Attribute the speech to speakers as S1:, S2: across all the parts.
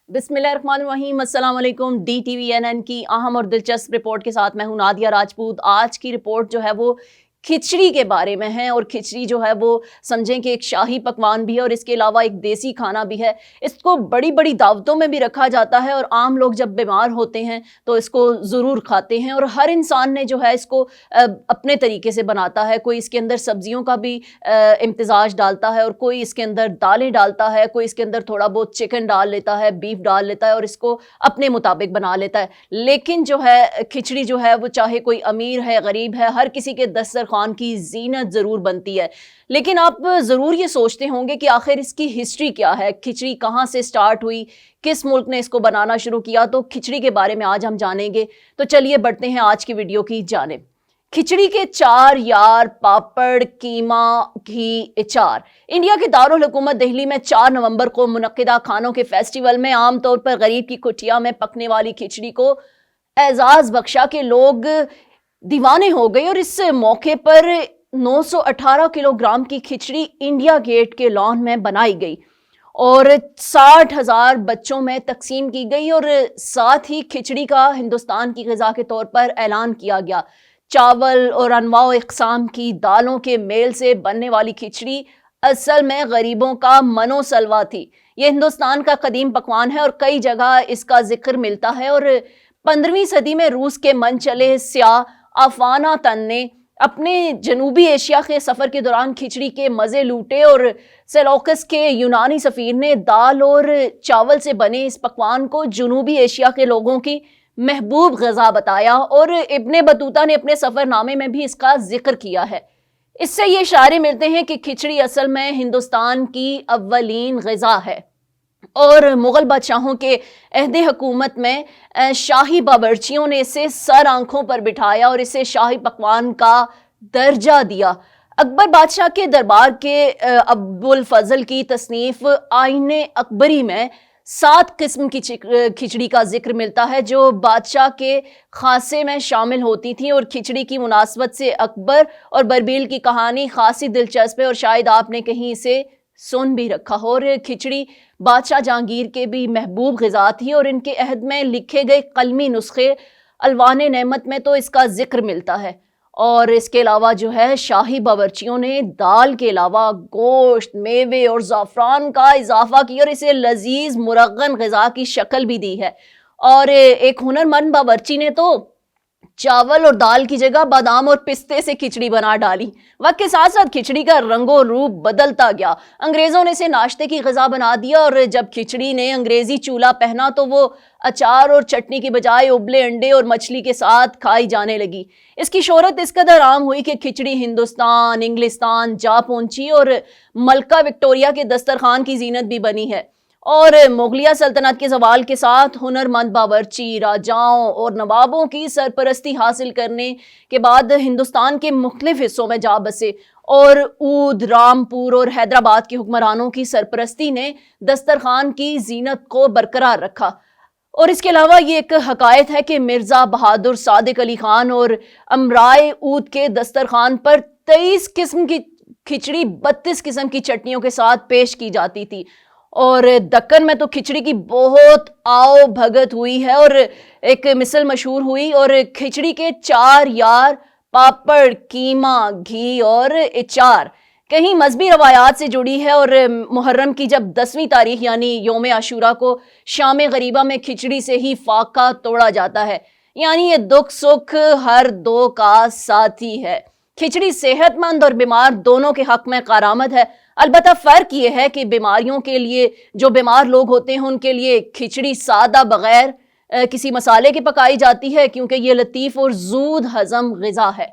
S1: बिस्मिल्लाहिर्रहमानिर्रहीम, अस्सलाम वालेकुम। DTVNN की अहम और दिलचस्प रिपोर्ट के साथ मैं हूं नादिया राजपूत। आज की रिपोर्ट जो है वो खिचड़ी के बारे में है, और खिचड़ी जो है वो समझें कि एक शाही पकवान भी है और इसके अलावा एक देसी खाना भी है। इसको बड़ी बड़ी दावतों में भी रखा जाता है और आम लोग जब बीमार होते हैं तो इसको ज़रूर खाते हैं। और हर इंसान ने जो है इसको अपने तरीके से बनाता है। कोई इसके अंदर सब्जियों का भी इम्तिजाज डालता है, और कोई इसके अंदर दालें डालता है, कोई इसके अंदर थोड़ा बहुत चिकन डाल लेता है, बीफ डाल लेता है और इसको अपने मुताबिक बना लेता है। लेकिन जो है खिचड़ी जो है वो चाहे कोई अमीर है गरीब है, हर किसी के दस्तरखान की जीनत ज़रूर बनती है। लेकिन आप ज़रूर ये सोचते होंगे कि आखिर इसकी हिस्ट्री क्या है, खिचड़ी कहाँ से स्टार्ट हुई, किस मुल्क ने इसको बनाना शुरू किया। तो खिचड़ी के बारे में आज हम जानेंगे। तो चलिए बढ़ते हैं आज की वीडियो की जानिब। खिचड़ी के चार यार, पापड़, कीमा, घी, अचार। इंडिया के दारुल हुकूमत दिल्ली में 4 नवंबर को मुनक्किदा खानों के फेस्टिवल में आमतौर पर गरीब की कुटिया में पकने वाली खिचड़ी को एजाज बख्शा के लोग दीवाने हो गए, और इस मौके पर 918 किलोग्राम की खिचड़ी इंडिया गेट के लॉन में बनाई गई और 60,000 बच्चों में तकसीम की गई। और साथ ही खिचड़ी का हिंदुस्तान की ग़िज़ा के तौर पर ऐलान किया गया। चावल और अनवाओ इक़साम की दालों के मेल से बनने वाली खिचड़ी असल में गरीबों का मनोसलवा थी। ये हिंदुस्तान का कदीम पकवान है और कई जगह इसका जिक्र मिलता है। और 15वीं सदी में रूस के मन चले स्याह अफाना तन ने अपने जनूबी एशिया के सफ़र के दौरान खिचड़ी के मज़े लूटे, और सेलौकस के यूनानी सफ़ीर ने दाल और चावल से बने इस पकवान को जनूबी एशिया के लोगों की महबूब ग़िज़ा बताया। और इब्ने बतूता ने अपने सफ़रनामे में भी इसका जिक्र किया है। इससे ये इशारे मिलते हैं कि खिचड़ी असल में हिंदुस्तान की अव्वलीन ग़िज़ा है। और मुग़ल बादशाहों के अहद हुकूमत में शाही बावर्चियों ने इसे सर आंखों पर बिठाया और इसे शाही पकवान का दर्जा दिया। अकबर बादशाह के दरबार के अब्दुल फजल की तसनीफ़ आईने अकबरी में 7 किस्म की खिचड़ी का जिक्र मिलता है जो बादशाह के खासे में शामिल होती थी। और खिचड़ी की मुनासबत से अकबर और बरबील की कहानी खासी दिलचस्प है, और शायद आपने कहीं इसे सुन भी रखा हो। और खिचड़ी बादशाह जहांगीर के भी महबूब ग़िज़ा थी, और इनके अहद में लिखे गए कलमी नुस्खे अलवाने नेमत में तो इसका जिक्र मिलता है। और इसके अलावा जो है शाही बावर्चियों ने दाल के अलावा गोश्त, मेवे और ज़ाफ़रान का इजाफा किया और इसे लजीज मुरगन ग़िज़ा की शक्ल भी दी है। और एक हुनरमंद बावर्ची ने तो चावल और दाल की जगह बादाम और पिस्ते से खिचड़ी बना डाली। वक्त के साथ साथ खिचड़ी का रंगो रूप बदलता गया। अंग्रेज़ों ने इसे नाश्ते की ग़िज़ा बना दिया, और जब खिचड़ी ने अंग्रेज़ी चूल्हा पहना तो वो अचार और चटनी की बजाय उबले अंडे और मछली के साथ खाई जाने लगी। इसकी शोहरत इस कदर आम हुई कि खिचड़ी हिंदुस्तान, इंग्लिस्तान जा पहुंची और मलका विक्टोरिया के दस्तरखान की जीनत भी बनी है। और मुगलिया सल्तनत के ज़वाल के साथ हुनरमंद बावर्ची राजाओं और नवाबों की सरपरस्ती हासिल करने के बाद हिंदुस्तान के मुख्तलिफ हिस्सों में जा बसे, और ऊद, रामपुर और हैदराबाद के हुक्मरानों की सरपरस्ती ने दस्तरखान की जीनत को बरकरार रखा। और इसके अलावा ये एक हकायत है कि मिर्ज़ा बहादुर सादिक अली खान और अमराए ऊद के दस्तरखान पर 23 किस्म की खिचड़ी 32 किस्म की चटनियों के साथ पेश की जाती थी। और दक्कन में तो खिचड़ी की बहुत आओ भगत हुई है, और एक मिसल मशहूर हुई। और खिचड़ी के 4 यार, पापड़, कीमा, घी और अचार कहीं मजहबी रवायात से जुड़ी है। और मुहर्रम की जब 10वीं तारीख यानी योम आशूरा को शाम गरीबा में खिचड़ी से ही फाका तोड़ा जाता है, यानी ये दुख सुख हर दो का साथी है। खिचड़ी सेहतमंद और बीमार दोनों के हक में कारामद है। अलबत्ता फ़र्क ये है कि बीमारियों के लिए, जो बीमार लोग होते हैं उनके लिए खिचड़ी सादा बग़ैर किसी मसाले के पकाई जाती है, क्योंकि ये लतीफ़ और ज़ूद हज़म ग़िज़ा है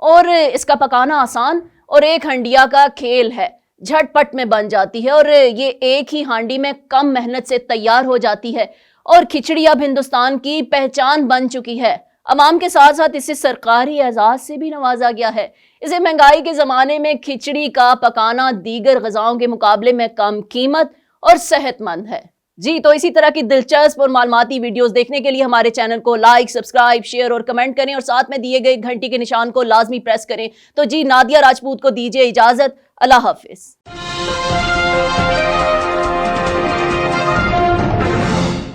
S1: और इसका पकाना आसान और एक हंडिया का खेल है। झटपट में बन जाती है और ये एक ही हांडी में कम मेहनत से तैयार हो जाती है। और खिचड़ी अब हिंदुस्तान की पहचान बन चुकी है। अवाम के साथ साथ इसे सरकारी एजाज़ से भी नवाजा गया है। इसे महंगाई के ज़माने में खिचड़ी का पकाना दीगर ग़िज़ाओं के मुकाबले में कम कीमत और सेहतमंद है। जी, तो इसी तरह की दिलचस्प और मालूमाती वीडियोस देखने के लिए हमारे चैनल को लाइक, सब्सक्राइब, शेयर और कमेंट करें, और साथ में दिए गए घंटी के निशान को लाजमी प्रेस करें। तो जी, नादिया राजपूत को दीजिए इजाज़त। अल्लाह हाफ़िज़।